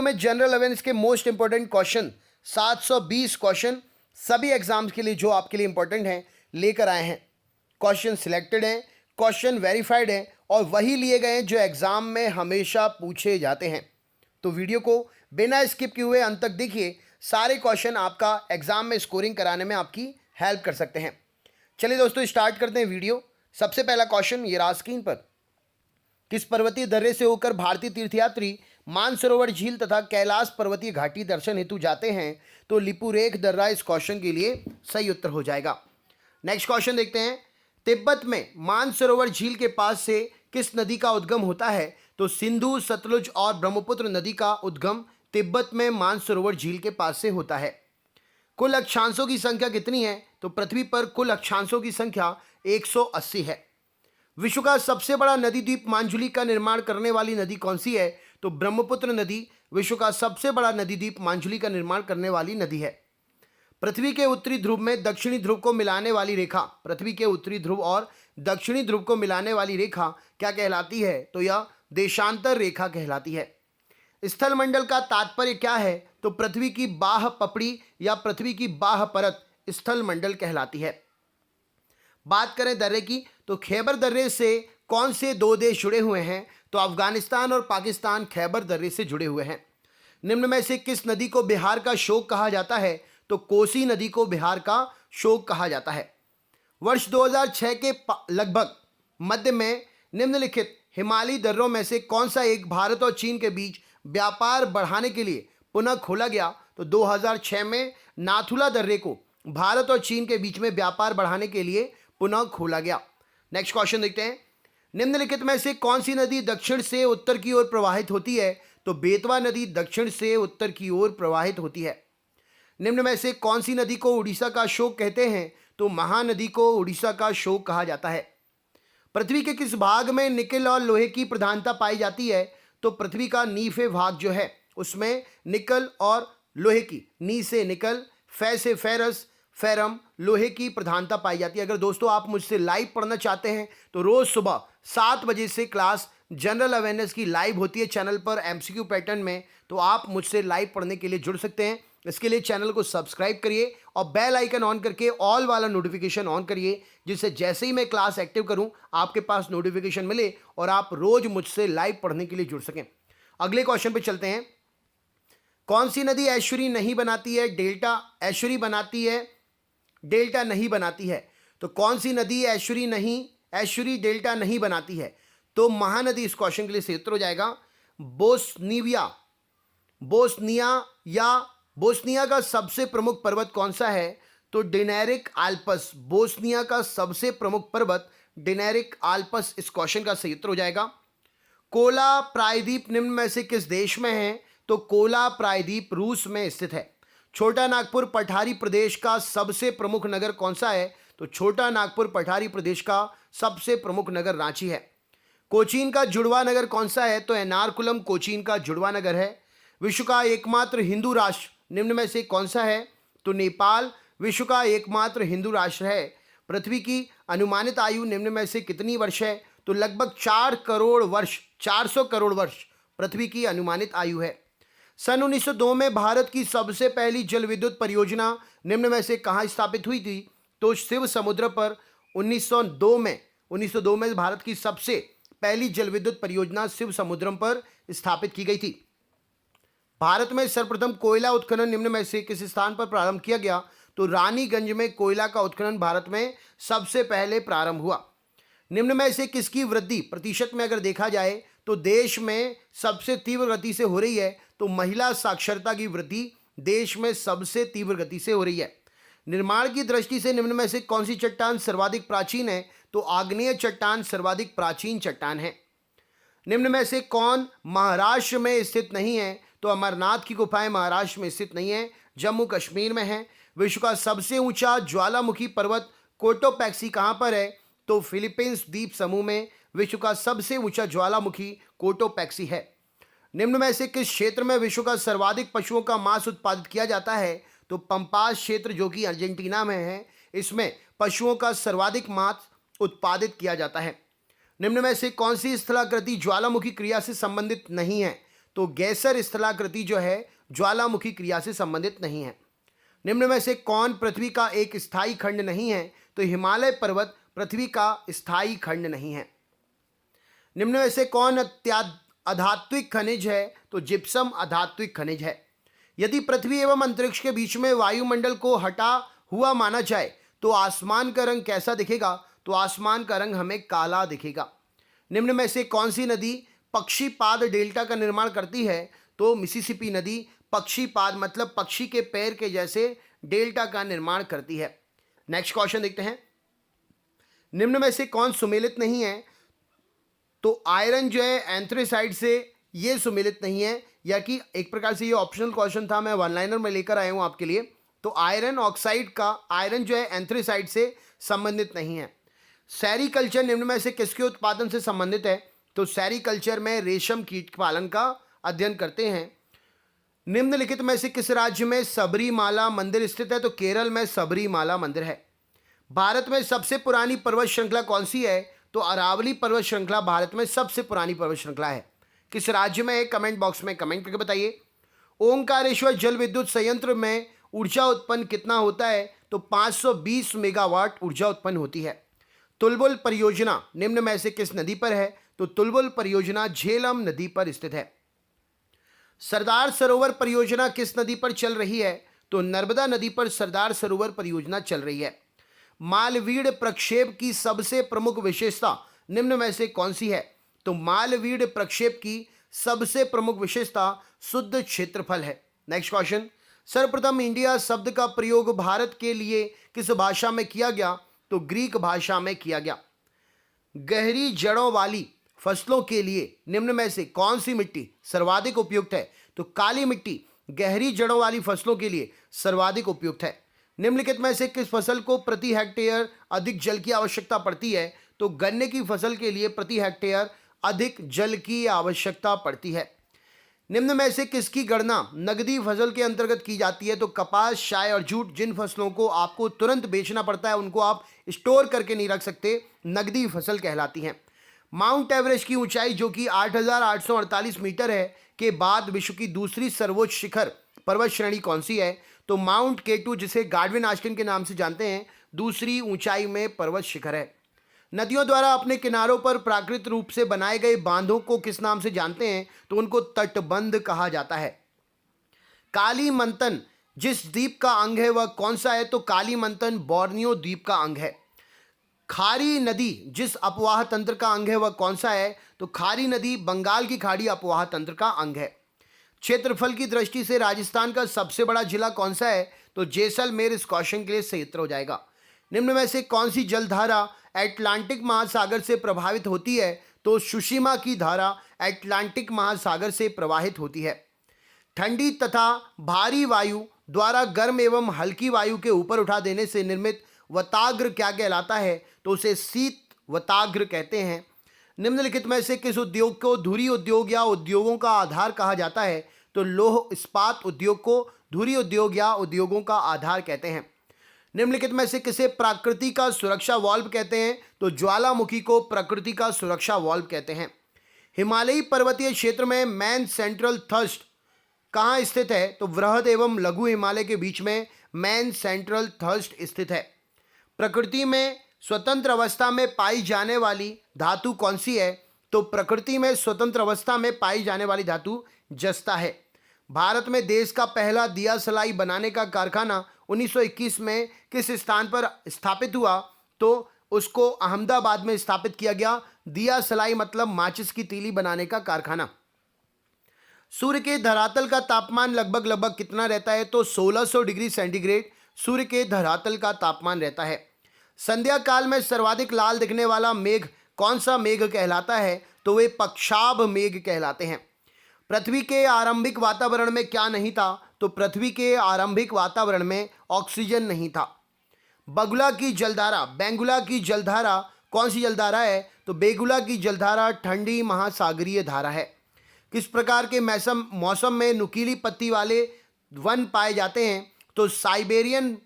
में general awareness के most important question 720 question सभी एग्जाम्स के लिए जो आपके लिए इंपॉर्टेंट हैं लेकर आए हैं। क्वेश्चन सिलेक्टेड हैं, क्वेश्चन वेरीफाइड हैं और वही लिए गए हैं जो एग्जाम में हमेशा पूछे जाते हैं। तो वीडियो को बिना स्किप किए हुए अंत तक देखिए, सारे क्वेश्चन आपका एग्जाम में स्कोरिंग कराने में आपकी हेल्प कर सकते हैं। चलिए दोस्तों स्टार्ट करते हैं वीडियो। सबसे पहला क्वेश्चन ये रहा स्क्रीन पर। किस पर्वतीय दर्रे से होकर भारतीय तीर्थयात्री मानसरोवर झील तथा कैलाश पर्वतीय घाटी दर्शन हेतु जाते हैं? तो लिपुरेख दर्रा इस क्वेश्चन के लिए सही उत्तर हो जाएगा। नेक्स्ट क्वेश्चन देखते हैं। तिब्बत में मानसरोवर झील के पास से किस नदी का उद्गम होता है? तो सिंधु, सतलुज और ब्रह्मपुत्र नदी का उद्गम तिब्बत में मानसरोवर झील के पास से होता है। कुल अक्षांशों की संख्या कितनी है? तो पृथ्वी पर कुल अक्षांशों की संख्या 180 है। विश्व का सबसे बड़ा नदी द्वीप मांजुली का निर्माण करने वाली नदी कौन सी है? तो ब्रह्मपुत्र नदी विश्व का सबसे बड़ा नदी द्वीप मांजुली का निर्माण करने वाली नदी है। पृथ्वी के उत्तरी ध्रुव में दक्षिणी ध्रुव को मिलाने वाली रेखा, पृथ्वी के उत्तरी ध्रुव और दक्षिणी ध्रुव को मिलाने वाली रेखा क्या कहलाती है? तो यह देशांतर रेखा कहलाती है। स्थल मंडल का तात्पर्य क्या है? तो पृथ्वी की बाह्य पपड़ी या पृथ्वी की बाह्य परत स्थल मंडल कहलाती है। बात करें दर्रे की, तो खैबर दर्रे से कौन से दो देश जुड़े हुए हैं? तो अफगानिस्तान और पाकिस्तान खैबर दर्रे से जुड़े हुए हैं। निम्न में से किस नदी को बिहार का शोक कहा जाता है? तो कोसी नदी को बिहार का शोक कहा जाता है। वर्ष 2006 के लगभग मध्य में निम्नलिखित हिमालयी दर्रों में से कौन सा एक भारत और चीन के बीच व्यापार बढ़ाने के लिए पुनः खोला गया? तो 2006 में नाथुला दर्रे को भारत और चीन के बीच में व्यापार बढ़ाने के लिए पुनः खोला गया। नेक्स्ट क्वेश्चन देखते हैं। निम्नलिखित में से कौन सी नदी दक्षिण से उत्तर की ओर प्रवाहित होती है? तो बेतवा नदी दक्षिण से उत्तर की ओर प्रवाहित होती है। निम्न में से कौन सी नदी को उड़ीसा का शोक कहते हैं? तो महानदी को उड़ीसा का शोक कहा जाता है। पृथ्वी के किस भाग में निकल और लोहे की प्रधानता पाई जाती है? तो पृथ्वी का नीफे भाग जो है उसमें निकल और लोहे की, नी से निकल, फै से फेरस, फेरम, लोहे की प्रधानता पाई जाती है। अगर दोस्तों आप मुझसे लाइव पढ़ना चाहते हैं तो रोज सुबह 7 बजे से क्लास जनरल अवेयरनेस की लाइव होती है चैनल पर एमसीक्यू पैटर्न में, तो आप मुझसे लाइव पढ़ने के लिए जुड़ सकते हैं। इसके लिए चैनल को सब्सक्राइब करिए और बेल आइकन ऑन करके ऑल वाला नोटिफिकेशन ऑन करिए, जिससे जैसे ही मैं क्लास एक्टिव करूं आपके पास नोटिफिकेशन मिले और आप रोज मुझसे लाइव पढ़ने के लिए जुड़ सकें। अगले क्वेश्चन पे चलते हैं। कौन सी नदी एस्चुरी नहीं बनाती है? डेल्टा एस्चुरी बनाती है, डेल्टा नहीं बनाती है। तो कौन सी नदी एस्चुरी डेल्टा नहीं बनाती है? तो महानदी इस क्वेश्चन के लिए सही उत्तर हो जाएगा। बोस्निया का सबसे प्रमुख पर्वत कौन सा है? तो डिनेरिक आल्पस। बोस्निया का सबसे प्रमुख पर्वत डिनेरिक आल्पस इस क्वेश्चन का सही उत्तर हो जाएगा। कोला प्रायद्वीप निम्न में से किस देश में है? तो कोला प्रायद्वीप रूस में स्थित है। छोटा नागपुर पठारी प्रदेश का सबसे प्रमुख नगर कौन सा है? तो छोटा नागपुर पठारी प्रदेश का सबसे प्रमुख नगर रांची है। कोचीन का जुड़वा नगर कौन सा है? तो एर्नाकुलम कोचीन का जुड़वा नगर है। विश्व का एकमात्र हिंदू राष्ट्र निम्न में से कौन सा है? तो नेपाल विश्व का एकमात्र हिंदू राष्ट्र है। पृथ्वी की अनुमानित आयु निम्न में से कितनी वर्ष है? तो लगभग 400 करोड़ वर्ष पृथ्वी की अनुमानित आयु है। सन 1902 में भारत की सबसे पहली जल विद्युत परियोजना निम्न में से कहाँ स्थापित हुई थी? तो शिव समुद्र पर 1902 में भारत की सबसे पहली जल विद्युत परियोजना शिव समुद्रम पर स्थापित की गई थी। भारत में सर्वप्रथम कोयला उत्खनन निम्न में से किस स्थान पर प्रारंभ किया गया? तो रानीगंज में कोयला का उत्खनन भारत में सबसे पहले प्रारंभ हुआ। निम्न में से किसकी वृद्धि प्रतिशत में अगर देखा जाए तो देश में सबसे तीव्र गति से हो रही है? तो महिला साक्षरता की वृद्धि देश में सबसे तीव्र गति से हो रही है। निर्माण की दृष्टि से निम्न में से कौन सी चट्टान सर्वाधिक प्राचीन है? तो आग्नेय चट्टान सर्वाधिक प्राचीन चट्टान है। निम्न में से कौन महाराष्ट्र में स्थित नहीं है? तो अमरनाथ की गुफाएं महाराष्ट्र में स्थित नहीं है, जम्मू कश्मीर में है। विश्व का सबसे ऊंचा ज्वालामुखी पर्वत कोटोपैक्सी कहां पर है? तो फिलीपींस द्वीप समूह में विश्व का सबसे ऊंचा ज्वालामुखी कोटोपैक्सी है। निम्न में से किस क्षेत्र में विश्व का सर्वाधिक पशुओं का मांस उत्पादित किया जाता है? तो पंपास क्षेत्र जो कि अर्जेंटीना में है, इसमें पशुओं का सर्वाधिक मांस उत्पादित किया जाता है। निम्न में से कौन सी स्थलाकृति ज्वालामुखी क्रिया से संबंधित नहीं है? तो गैसर स्थलाकृति जो है ज्वालामुखी क्रिया से संबंधित नहीं है। निम्न में से कौन पृथ्वी का एक स्थायी खंड नहीं है? तो हिमालय पर्वत पृथ्वी का स्थायी खंड नहीं है। निम्न में से कौन अधात्विक खनिज है? तो जिप्सम अधात्विक खनिज है। यदि पृथ्वी एवं अंतरिक्ष के बीच में वायुमंडल को हटा हुआ माना जाए तो आसमान का रंग कैसा दिखेगा? तो आसमान का रंग हमें काला दिखेगा। निम्न में से कौन सी नदी पक्षीपाद डेल्टा का निर्माण करती है? तो मिसिसिपी नदी पक्षीपाद मतलब पक्षी के पैर के जैसे डेल्टा का निर्माण करती है। नेक्स्ट क्वेश्चन देखते हैं। निम्न में से कौन सुमेलित नहीं है? तो आयरन जो है एंथ्रेसाइड से ये सुमेलित नहीं है, या कि एक प्रकार से ये ऑप्शनल क्वेश्चन था, मैं वन लाइनर में लेकर आया हूँ आपके लिए। तो आयरन ऑक्साइड का आयरन जो है एंथ्रेसाइड से संबंधित नहीं है। सेरीकल्चर निम्न में से किसके उत्पादन से संबंधित है? तो सेरीकल्चर में रेशम कीट पालन का अध्ययन करते हैं। निम्नलिखित में से किस राज्य में सबरीमाला मंदिर स्थित है? तो केरल में सबरीमाला मंदिर है। भारत में सबसे पुरानी पर्वत श्रृंखला कौन सी है? तो अरावली पर्वत श्रृंखला भारत में सबसे पुरानी पर्वत श्रृंखला है। किस राज्य में है? कमेंट बॉक्स में कमेंट करके बताइए। ओंकारेश्वर जल विद्युत संयंत्र में ऊर्जा उत्पन्न कितना होता है? तो 520 मेगावाट ऊर्जा उत्पन्न होती है। तुलबुल परियोजना निम्न में से किस नदी पर है? तो तुलबुल परियोजना झेलम नदी पर स्थित है। सरदार सरोवर परियोजना किस नदी पर चल रही है? तो नर्मदा नदी पर सरदार सरोवर परियोजना चल रही है। मालवीड प्रक्षेप की सबसे प्रमुख विशेषता निम्न में से कौन सी है? तो मालवीड प्रक्षेप की सबसे प्रमुख विशेषता शुद्ध क्षेत्रफल है। Next question. सर्वप्रथम इंडिया शब्द का प्रयोग भारत के लिए किस भाषा में किया गया? तो ग्रीक भाषा में किया गया। गहरी जड़ों वाली फसलों के लिए निम्न में से कौन सी मिट्टी सर्वाधिक उपयुक्त है? तो काली मिट्टी गहरी जड़ों वाली फसलों के लिए सर्वाधिक उपयुक्त है। निम्नलिखित में से किस फसल को प्रति हेक्टेयर अधिक जल की आवश्यकता पड़ती है? तो गन्ने की फसल के लिए प्रति हेक्टेयर अधिक जल की आवश्यकता पड़ती है। निम्न में से किसकी गणना नगदी फसल के अंतर्गत की जाती है? तो कपास, चाय और जूट जिन फसलों को आपको तुरंत बेचना पड़ता है, उनको आप स्टोर करके नहीं रख सकते, नगदी फसल कहलाती हैं। माउंट एवरेस्ट की ऊंचाई जो कि 8,848 मीटर है के बाद विश्व की दूसरी सर्वोच्च शिखर पर्वत श्रेणी कौन सी है? तो माउंट केटू, जिसे गार्डविन आस्टिन के नाम से जानते हैं, दूसरी ऊंचाई में पर्वत शिखर है। नदियों द्वारा अपने किनारों पर प्राकृतिक रूप से बनाए गए बांधों को किस नाम से जानते हैं? तो उनको तटबंध कहा जाता है। कालीमंतन जिस द्वीप का अंग है वह कौन सा है? तो कालीमंतन बोर्नियो द्वीप का अंग है। खारी नदी जिस अपवाह तंत्र का अंग है वह कौन सा है? तो खारी नदी बंगाल की खाड़ी अपवाह तंत्र का अंग है। क्षेत्रफल की दृष्टि से राजस्थान का सबसे बड़ा जिला कौन सा है? तो जैसलमेर इस क्वेश्चन के लिए सही उत्तर हो जाएगा। निम्न में से कौन सी जलधारा अटलांटिक महासागर से प्रभावित होती है? तो सुशिमा की धारा अटलांटिक महासागर से प्रवाहित होती है। ठंडी तथा भारी वायु द्वारा गर्म एवं हल्की वायु के ऊपर उठा देने से निर्मित वताग्र क्या कहलाता है? तो उसे शीत वताग्र कहते हैं। निम्नलिखित में से किस उद्योग को धुरी उद्योग या उद्योगों का आधार कहा जाता है? तो लौह इस्पात उद्योग को धुरी उद्योग या उद्योगों का आधार कहते हैं। निम्नलिखित में से किसे प्रकृति का सुरक्षा वाल्व कहते हैं? तो ज्वालामुखी को प्रकृति का सुरक्षा वाल्व कहते हैं। हिमालयी पर्वतीय क्षेत्र में मैन सेंट्रल थर्स्ट कहाँ स्थित है? तो वृहद एवं लघु हिमालय के बीच में मैन सेंट्रल थर्स्ट स्थित है। प्रकृति में स्वतंत्र अवस्था में पाई जाने वाली धातु कौन सी है? तो प्रकृति में स्वतंत्र अवस्था में पाई जाने वाली धातु जस्ता है। भारत में देश का पहला दिया सलाई बनाने का कारखाना 1921 में किस स्थान पर स्थापित हुआ? तो उसको अहमदाबाद में स्थापित किया गया। दिया सलाई मतलब माचिस की तीली बनाने का कारखाना। सूर्य के धरातल का तापमान लगभग कितना रहता है? तो 1600 डिग्री सेंटीग्रेड सूर्य के धरातल का तापमान रहता है। संध्या काल में सर्वाधिक लाल दिखने वाला मेघ कौन सा मेघ कहलाता है? तो वे पक्षाभ मेघ कहलाते हैं। पृथ्वी के आरंभिक वातावरण में क्या नहीं था? तो पृथ्वी के आरंभिक वातावरण में ऑक्सीजन नहीं था। बगुला की जलधारा बेंगुला की जलधारा कौन सी जलधारा है? तो बेगुला की जलधारा ठंडी महासागरीय धारा है। किस प्रकार के मौसम में नुकीली पत्ती वाले वन पाए जाते हैं? तो साइबेरियन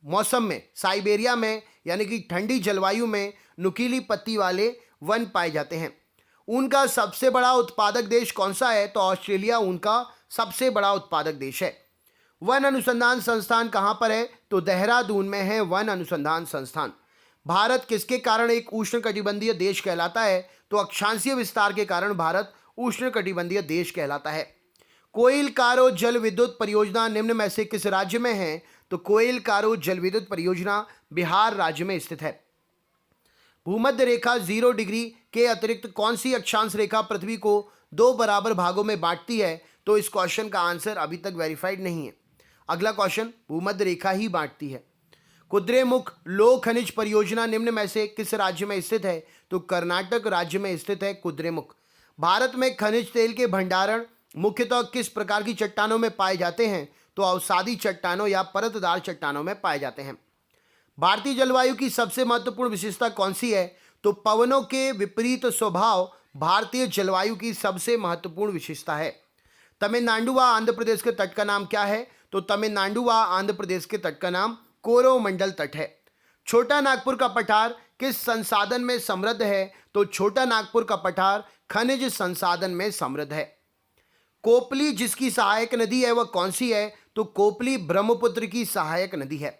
मौसम में, साइबेरिया में यानी कि ठंडी जलवायु में नुकीली पत्ती वाले वन पाए जाते हैं। उनका सबसे बड़ा उत्पादक देश कौन सा है? तो ऑस्ट्रेलिया उनका सबसे बड़ा उत्पादक देश है। वन अनुसंधान संस्थान कहाँ पर है? तो देहरादून में है वन अनुसंधान संस्थान। भारत किसके कारण एक उष्णकटिबंधीय देश कहलाता है? तो अक्षांशीय विस्तार के कारण भारत उष्णकटिबंधीय देश कहलाता है। कोयल कारो जल विद्युत परियोजना निम्न में से किस राज्य में है? तो कोयल कारो जल विद्युत परियोजना बिहार राज्य में स्थित है। भूमध्य रेखा 0 डिग्री के अतिरिक्त कौन सी अक्षांश रेखा पृथ्वी को 2 बराबर भागों में बांटती है? तो इस क्वेश्चन का आंसर अभी तक वेरीफाइड नहीं है। अगला क्वेश्चन, भूमध्य रेखा ही बांटती है। कुद्रेमुख लौह खनिज परियोजना निम्न में से किस राज्य में स्थित है? तो कर्नाटक राज्य में स्थित है कुद्रेमुख। भारत में खनिज तेल के भंडारण मुख्यतः किस प्रकार की चट्टानों में पाए जाते हैं? तो अवसादी चट्टानों या परतदार चट्टानों में पाए जाते हैं। भारतीय जलवायु की सबसे महत्वपूर्ण विशेषता कौन सी है? तो पवनों के विपरीत स्वभाव भारतीय जलवायु की सबसे महत्वपूर्ण विशेषता है। तमिलनाडु व आंध्र प्रदेश के तट का नाम क्या है? तो तमिलनाडु व आंध्र प्रदेश के तट का नाम कोरोमंडल तट है। छोटा नागपुर का पठार किस संसाधन में समृद्ध है? तो छोटा नागपुर का पठार खनिज संसाधन में समृद्ध है। कोपली जिसकी सहायक नदी है वह कौन सी है? तो कोपली ब्रह्मपुत्र की सहायक नदी है।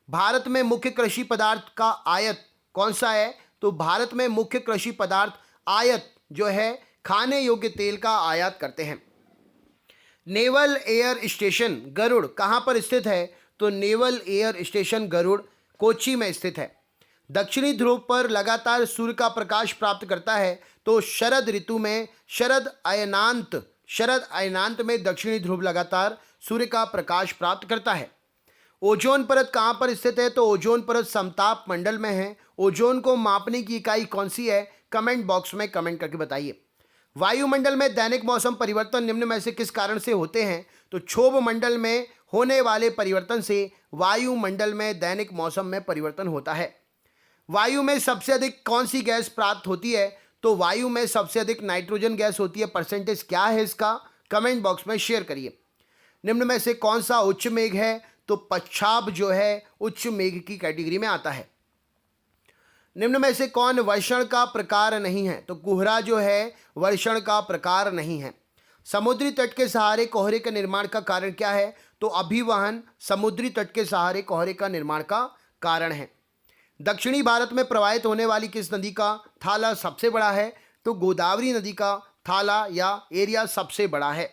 भारत में मुख्य कृषि पदार्थ का आयात कौन सा है? तो भारत में मुख्य कृषि पदार्थ आयात जो है खाने योग्य तेल का आयात करते हैं। नेवल एयर स्टेशन गरुड़ कहाँ पर स्थित है? तो naval air station Garuda Kochi में स्थित है। दक्षिणी ध्रुव पर लगातार सूर्य का प्रकाश प्राप्त करता है तो शरद ऋतु में शरद अयनांत में दक्षिणी ध्रुव लगातार सूर्य का प्रकाश प्राप्त करता है। ओजोन परत कहाँ पर स्थित है? तो ओजोन परत समताप मंडल में है। ओजोन को मापने की इकाई कौन सी है? कमेंट बॉक्स में कमेंट करके बताइए। वायुमंडल में दैनिक मौसम परिवर्तन निम्न में से किस कारण से होते हैं? तो क्षोभ मंडल में होने वाले परिवर्तन से वायुमंडल में दैनिक मौसम में परिवर्तन होता है। वायु में सबसे अधिक कौन सी गैस प्राप्त होती है? तो वायु में सबसे अधिक नाइट्रोजन गैस होती है। परसेंटेज क्या है इसका? कमेंट बॉक्स में शेयर करिए। निम्न में से कौन सा उच्च मेघ है? तो पच्छाब जो है उच्च मेघ की कैटेगरी में आता है। निम्न में से कौन वर्षण का प्रकार नहीं है? तो कोहरा जो है वर्षण का प्रकार नहीं है। समुद्री तट के सहारे कोहरे के निर्माण का कारण क्या है? तो अभिवहन समुद्री तट के सहारे कोहरे का निर्माण का कारण है। दक्षिणी भारत में प्रवाहित होने वाली किस नदी का थाला सबसे बड़ा है? तो गोदावरी नदी का थाला या एरिया सबसे बड़ा है।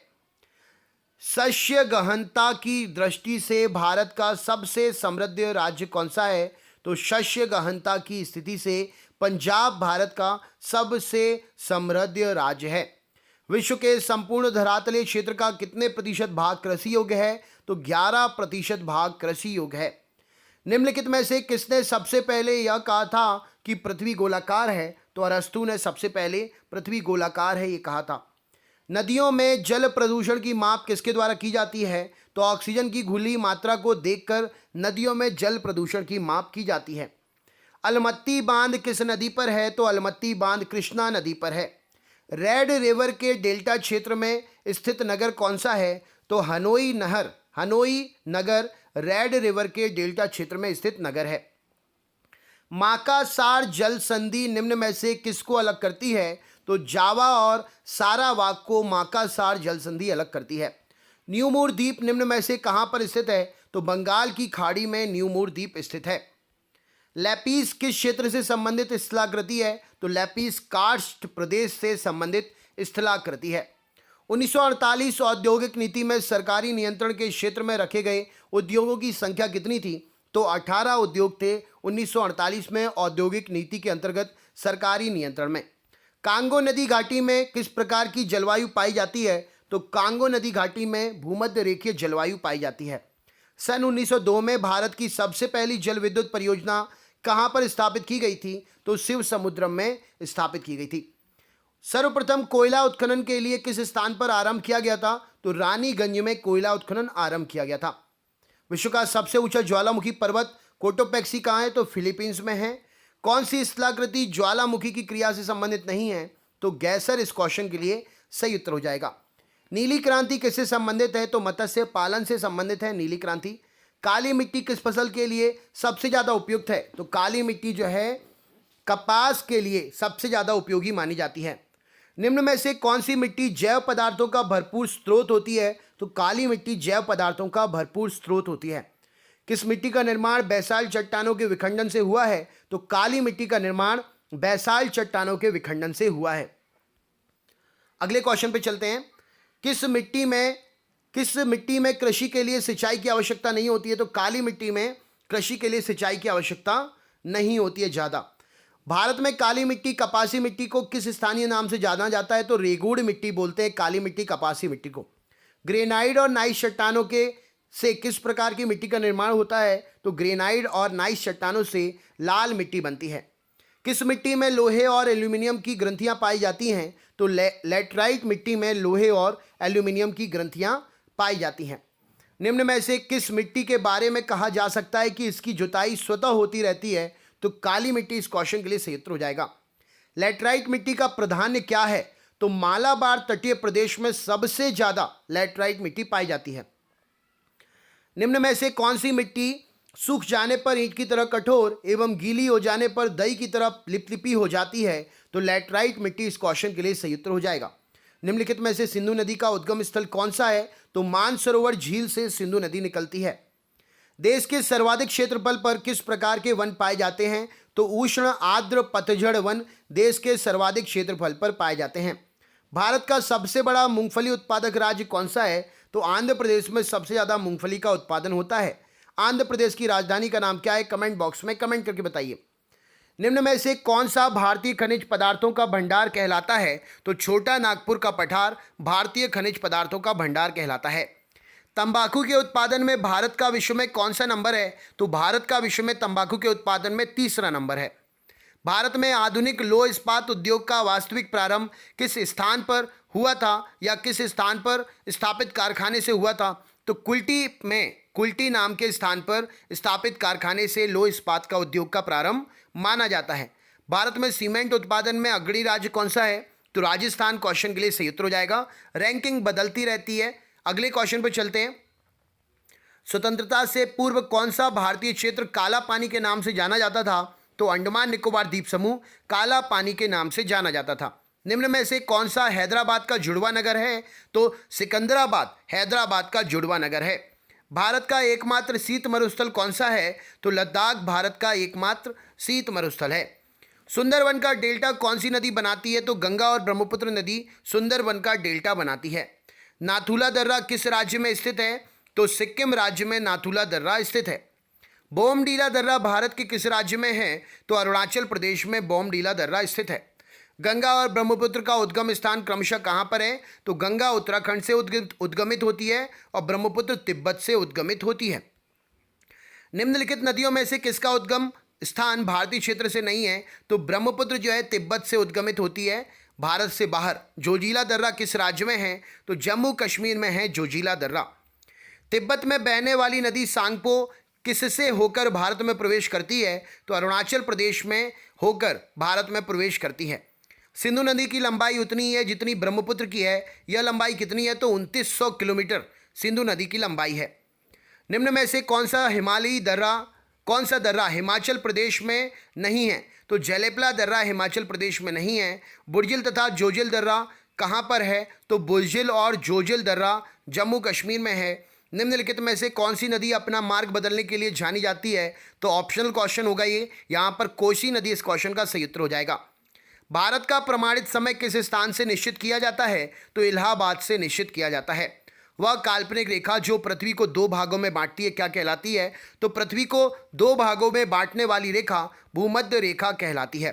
शस्य गहनता की दृष्टि से भारत का सबसे समृद्ध राज्य कौन सा है? तो शस्य गहनता की स्थिति से पंजाब भारत का सबसे समृद्ध राज्य है। विश्व के संपूर्ण धरातलीय क्षेत्र का कितने प्रतिशत भाग कृषि योग्य है? तो 11% भाग कृषि योग्य है। निम्नलिखित में से किसने सबसे पहले यह कहा था कि पृथ्वी गोलाकार है? तो अरस्तु ने सबसे पहले पृथ्वी गोलाकार है ये कहा था। नदियों में जल प्रदूषण की माप किसके द्वारा की जाती है? तो ऑक्सीजन की घुली मात्रा को देखकर नदियों में जल प्रदूषण की माप की जाती है। अलमत्ती बांध किस नदी पर है? तो अलमत्ती बांध कृष्णा नदी पर है। रेड रिवर के डेल्टा क्षेत्र में स्थित नगर कौन सा है? तो हनोई नगर रेड रिवर के डेल्टा क्षेत्र में स्थित नगर है। माकासार जल संधि निम्न में से किसको अलग करती है? तो जावा और सारावाक को माकासार जल संधि अलग करती है। न्यूमूर द्वीप निम्न में से कहां पर स्थित है? तो बंगाल की खाड़ी में न्यूमूर द्वीप स्थित है। लैपीस किस क्षेत्र से संबंधित स्थलाकृति है? तो लैपीस कार्स्ट प्रदेश से संबंधित स्थलाकृति है। 1948 औद्योगिक नीति में सरकारी नियंत्रण के क्षेत्र में रखे गए उद्योगों की संख्या कितनी थी? तो 18 उद्योग थे 1948 में औद्योगिक नीति के अंतर्गत सरकारी नियंत्रण में। कांगो नदी घाटी में किस प्रकार की जलवायु पाई जाती है? तो कांगो नदी घाटी में भूमध्य रेखीय जलवायु पाई जाती है। सन 1902 में भारत की सबसे पहली जल विद्युत परियोजना कहां पर स्थापित की गई थी? तो शिव समुद्रम में स्थापित की गई थी। सर्वप्रथम कोयला उत्खनन के लिए किस स्थान पर आरंभ किया गया था? तो रानीगंज में कोयला उत्खनन आरंभ किया गया था। विश्व का सबसे ऊंचा ज्वालामुखी पर्वत कोटोपैक्सी कहाँ है? तो फिलीपींस में है। कौन सी स्थलाकृति ज्वालामुखी की क्रिया से संबंधित नहीं है? तो गैसर इस क्वेश्चन के लिए सही उत्तर हो जाएगा। नीली क्रांति किससे संबंधित है? तो मत्स्य पालन से संबंधित है नीली क्रांति। काली मिट्टी किस फसल के लिए सबसे ज़्यादा उपयुक्त है? तो काली मिट्टी जो है कपास के लिए सबसे ज़्यादा उपयोगी मानी जाती है। निम्न में से कौन सी मिट्टी जैव पदार्थों का भरपूर स्रोत होती है? तो काली मिट्टी जैव पदार्थों का भरपूर स्रोत होती है। किस मिट्टी का निर्माण बैसाल्ट चट्टानों के विखंडन से हुआ है? तो काली मिट्टी का निर्माण बैसाल्ट चट्टानों के विखंडन से हुआ है। अगले क्वेश्चन पे चलते हैं। किस मिट्टी में कृषि के लिए सिंचाई की आवश्यकता नहीं होती है? तो काली मिट्टी में कृषि के लिए सिंचाई की आवश्यकता नहीं होती है ज़्यादा। भारत में काली मिट्टी कपासी मिट्टी को किस स्थानीय नाम से जाना जाता है? तो रेगुड़ मिट्टी बोलते हैं काली मिट्टी कपासी मिट्टी को। ग्रेनाइट और नाइस चट्टानों के से किस प्रकार की मिट्टी का निर्माण होता है? तो ग्रेनाइट और नाइस चट्टानों से लाल मिट्टी बनती है। किस मिट्टी में लोहे और एल्यूमिनियम की ग्रंथियां पाई जाती हैं? तो लैटराइट मिट्टी में लोहे और एल्यूमिनियम की ग्रंथियां पाई जाती हैं। निम्न में से किस मिट्टी के बारे में कहा जा सकता है कि इसकी जुताई स्वतः होती रहती है? तो काली मिट्टी इस क्वेश्चन के लिए सही उत्तर हो जाएगा। लैटराइट मिट्टी का प्राधान्य क्या है? तो मालाबार तटीय प्रदेश में सबसे ज्यादा लैटराइट मिट्टी पाई जाती है। निम्न में से कौन सी मिट्टी सूख जाने पर ईंट की तरह कठोर एवं गीली हो जाने पर दही की तरह लिपलिपी हो जाती है? तो लैटराइट मिट्टी इस क्वेश्चन के लिए सही उत्तर हो जाएगा। निम्नलिखित में से सिंधु नदी का उद्गम स्थल कौन सा है? तो मानसरोवर झील से सिंधु नदी निकलती है। देश के सर्वाधिक क्षेत्रफल पर किस प्रकार के वन पाए जाते हैं? तो उष्ण आर्द्र पतझड़ वन देश के सर्वाधिक क्षेत्रफल पर पाए जाते हैं। भारत का सबसे बड़ा मूंगफली उत्पादक राज्य कौन सा है? तो आंध्र प्रदेश में सबसे ज़्यादा मूंगफली का उत्पादन होता है। आंध्र प्रदेश की राजधानी का नाम क्या है? कमेंट बॉक्स में कमेंट करके बताइए। निम्न में से कौन सा भारतीय खनिज पदार्थों का भंडार कहलाता है? तो छोटा नागपुर का पठार भारतीय खनिज पदार्थों का भंडार कहलाता है। तंबाकू के उत्पादन में भारत का विश्व में कौन सा नंबर है? तो भारत का विश्व में तंबाकू के उत्पादन में तीसरा नंबर है। भारत में आधुनिक लौह इस्पात उद्योग का वास्तविक प्रारंभ किस स्थान पर हुआ था या किस स्थान पर स्थापित कारखाने से हुआ था? तो कुल्टी नाम के स्थान पर स्थापित कारखाने से लौह इस्पात का उद्योग का प्रारंभ माना जाता है। भारत में सीमेंट उत्पादन में अग्रणी राज्य कौन सा है? तो राजस्थान क्वेश्चन के लिए सही उत्तर हो जाएगा। रैंकिंग बदलती रहती है। अगले क्वेश्चन पर चलते हैं। स्वतंत्रता से पूर्व कौन सा भारतीय क्षेत्र काला पानी के नाम से जाना जाता था? तो अंडमान निकोबार द्वीप समूह काला पानी के नाम से जाना जाता था। निम्न में से कौन सा हैदराबाद का जुड़वा नगर है? तो सिकंदराबाद हैदराबाद का जुड़वा नगर है। भारत का एकमात्र शीत मरुस्थल कौन सा है? तो लद्दाख भारत का एकमात्र शीत मरुस्थल है। सुंदरवन का डेल्टा कौन सी नदी बनाती है? तो गंगा और ब्रह्मपुत्र नदी सुंदरवन का डेल्टा बनाती है। नाथुला दर्रा किस राज्य में स्थित है? तो सिक्किम राज्य में नाथुला दर्रा स्थित है। बोमडीला दर्रा भारत के किस राज्य में है? तो अरुणाचल प्रदेश में बोमडीला दर्रा स्थित है। गंगा और ब्रह्मपुत्र का उद्गम स्थान क्रमशः कहाँ पर है? तो गंगा उत्तराखंड से उद्गमित होती है और ब्रह्मपुत्र तिब्बत से उद्गमित होती है। निम्नलिखित नदियों में से किसका उद्गम स्थान भारतीय क्षेत्र से नहीं है? तो ब्रह्मपुत्र जो है तिब्बत से उद्गमित होती है भारत से बाहर। जोजिला दर्रा किस राज्य में है? तो जम्मू कश्मीर में है जोजिला दर्रा। तिब्बत में बहने वाली नदी सांगपो किससे होकर भारत में प्रवेश करती है? तो अरुणाचल प्रदेश में होकर भारत में प्रवेश करती है। सिंधु नदी की लंबाई उतनी है जितनी ब्रह्मपुत्र की है। यह लंबाई कितनी है? तो 2900 किलोमीटर सिंधु नदी की लंबाई है। निम्न में से कौन सा दर्रा हिमाचल प्रदेश में नहीं है? तो जलेपला दर्रा हिमाचल प्रदेश में नहीं है। बुर्जिल तथा जोजिल दर्रा कहाँ पर है? तो बुर्जिल और जोजिल दर्रा जम्मू कश्मीर में है। निम्नलिखित में से कौन सी नदी अपना मार्ग बदलने के लिए जानी जाती है? तो ऑप्शनल क्वेश्चन होगा ये। यहाँ पर कोसी नदी इस क्वेश्चन का सही उत्तर हो जाएगा। भारत का प्रमाणित समय किस स्थान से निश्चित किया जाता है? तो इलाहाबाद से निश्चित किया जाता है। वह काल्पनिक रेखा जो पृथ्वी को दो भागों में बांटती है क्या कहलाती है? तो पृथ्वी को दो भागों में बांटने वाली रेखा भूमध्य रेखा कहलाती है।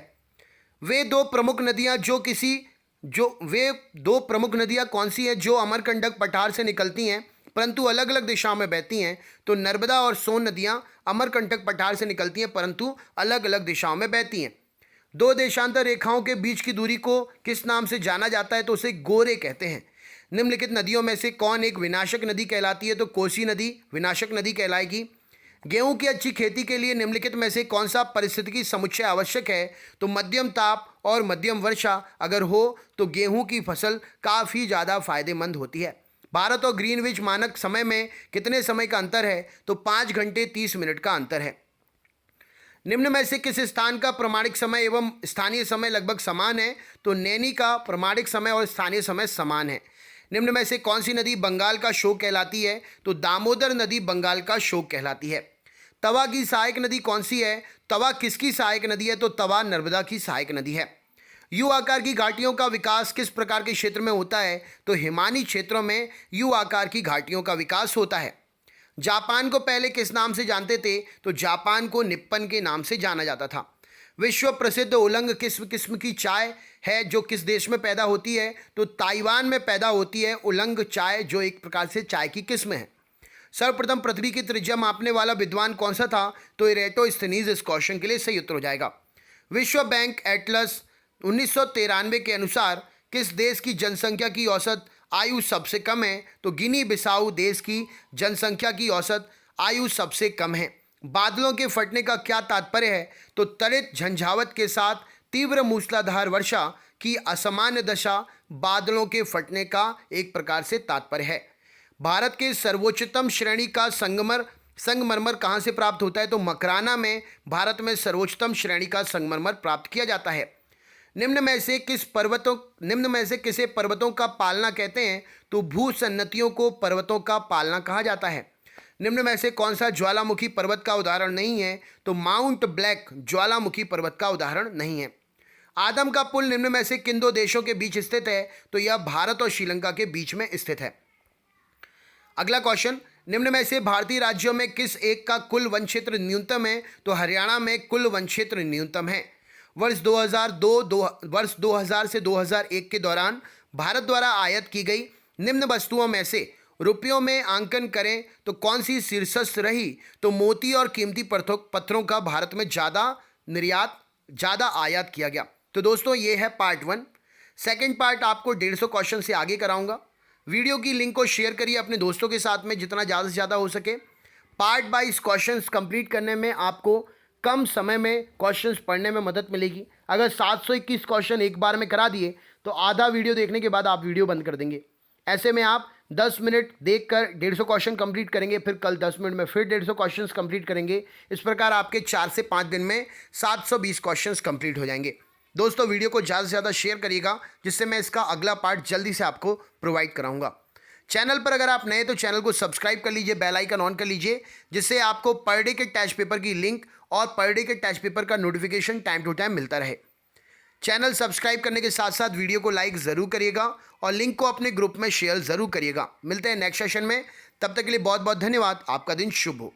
वे दो प्रमुख नदियाँ कौन सी हैं जो अमरकंटक पठार से निकलती हैं परंतु अलग अलग दिशाओं में बहती हैं? तो नर्मदा और सोन नदियाँ अमरकंटक पठार से निकलती हैं परंतु अलग अलग दिशाओं में बहती हैं। दो देशांतर रेखाओं के बीच की दूरी को किस नाम से जाना जाता है? तो उसे गोरे कहते हैं। निम्नलिखित नदियों में से कौन एक विनाशक नदी कहलाती है? तो कोसी नदी विनाशक नदी कहलाएगी। गेहूं की अच्छी खेती के लिए निम्नलिखित में से कौन सा परिस्थितिकी समुच्चय आवश्यक है? तो मध्यम ताप और मध्यम वर्षा अगर हो तो गेहूं की फसल काफ़ी ज़्यादा फायदेमंद होती है। भारत और ग्रीनविच मानक समय में कितने समय का अंतर है? तो 5 घंटे 30 मिनट का अंतर है। निम्न में से किस स्थान का प्रमाणिक समय एवं स्थानीय समय लगभग समान है? तो नैनी का प्रमाणिक समय और स्थानीय समय समान है। निम्न में से कौन सी नदी बंगाल का शोक कहलाती है? तो दामोदर नदी बंगाल का शोक कहलाती है। तवा की सहायक नदी कौन सी है? तवा किसकी सहायक नदी है? तो तवा नर्मदा की सहायक नदी है। यू आकार की घाटियों का विकास किस प्रकार के क्षेत्र में होता है? तो हिमानी क्षेत्रों में यू आकार की घाटियों का विकास होता है। जापान को पहले किस नाम से जानते थे? तो जापान को निप्पन के नाम से जाना जाता था। विश्व प्रसिद्ध उलंग किस किस्म की चाय है जो किस देश में पैदा होती है? तो ताइवान में पैदा होती है उलंग चाय, जो एक प्रकार से चाय की किस्म है। सर्वप्रथम पृथ्वी की त्रिज्या मापने वाला विद्वान कौन सा था? तो इरेटोस्थनीज इस क्वेश्चन के लिए सही उत्तर हो जाएगा। विश्व बैंक एटलस 1993 के अनुसार किस देश की जनसंख्या की औसत आयु सबसे कम है? तो गिनी बिसाऊ देश की जनसंख्या की औसत आयु सबसे कम है। बादलों के फटने का क्या तात्पर्य है? तो त्वरित झंझावत के साथ तीव्र मूसलाधार वर्षा की असामान्य दशा बादलों के फटने का एक प्रकार से तात्पर्य है। भारत के सर्वोच्चतम श्रेणी का संगमरमर कहाँ से प्राप्त होता है? तो मकराना में भारत में सर्वोच्चतम श्रेणी का संगमरमर प्राप्त किया जाता है। निम्न में से किसे पर्वतों का पालना कहते हैं? तो भूसन्नतियों को पर्वतों का पालना कहा जाता है। निम्न में से कौन सा ज्वालामुखी पर्वत का उदाहरण नहीं है? तो माउंट ब्लैक ज्वालामुखी पर्वत का उदाहरण नहीं है। आदम का पुल निम्न में से किन दो देशों के बीच स्थित है? तो यह भारत और श्रीलंका के बीच में स्थित है। अगला क्वेश्चन, निम्न में से भारतीय राज्यों में किस एक का कुल वन क्षेत्र न्यूनतम है? तो हरियाणा में कुल वन क्षेत्र न्यूनतम है। वर्ष 2000 से 2001 के दौरान भारत द्वारा आयात की गई निम्न वस्तुओं में से रुपयों में आंकन करें तो कौन सी शीर्षस्थ रही? तो मोती और कीमती पत्थरों का भारत में ज़्यादा आयात किया गया। तो दोस्तों ये है पार्ट 1। सेकंड पार्ट आपको 150 क्वेश्चन से आगे कराऊंगा। वीडियो की लिंक को शेयर करिए अपने दोस्तों के साथ में जितना ज़्यादा से ज़्यादा हो सके। पार्ट वाइज क्वेश्चंस कंप्लीट करने में आपको कम समय में क्वेश्चंस पढ़ने में मदद मिलेगी। अगर 721 क्वेश्चन एक बार में करा दिए तो आधा वीडियो देखने के बाद आप वीडियो बंद कर देंगे। ऐसे में आप 10 मिनट देखकर 150 क्वेश्चन कंप्लीट करेंगे, फिर कल 10 मिनट में फिर 150 क्वेश्चंस कंप्लीट करेंगे। इस प्रकार आपके 4 से 5 दिन में 720 क्वेश्चंस कंप्लीट हो जाएंगे। दोस्तों वीडियो को ज़्यादा से ज़्यादा शेयर करिएगा, जिससे मैं इसका अगला पार्ट जल्दी से आपको प्रोवाइड कराऊंगा। चैनल पर अगर आप नए तो चैनल को सब्सक्राइब कर लीजिए, बेल आइकन ऑन कर लीजिए, जिससे आपको पर डे के टेस्ट पेपर की लिंक और पर डे के टेस्ट पेपर का नोटिफिकेशन टाइम टू टाइम मिलता रहे। चैनल सब्सक्राइब करने के साथ साथ वीडियो को लाइक ज़रूर करिएगा और लिंक को अपने ग्रुप में शेयर ज़रूर करिएगा। मिलते हैं नेक्स्ट सेशन में, तब तक के लिए बहुत बहुत धन्यवाद। आपका दिन शुभ हो।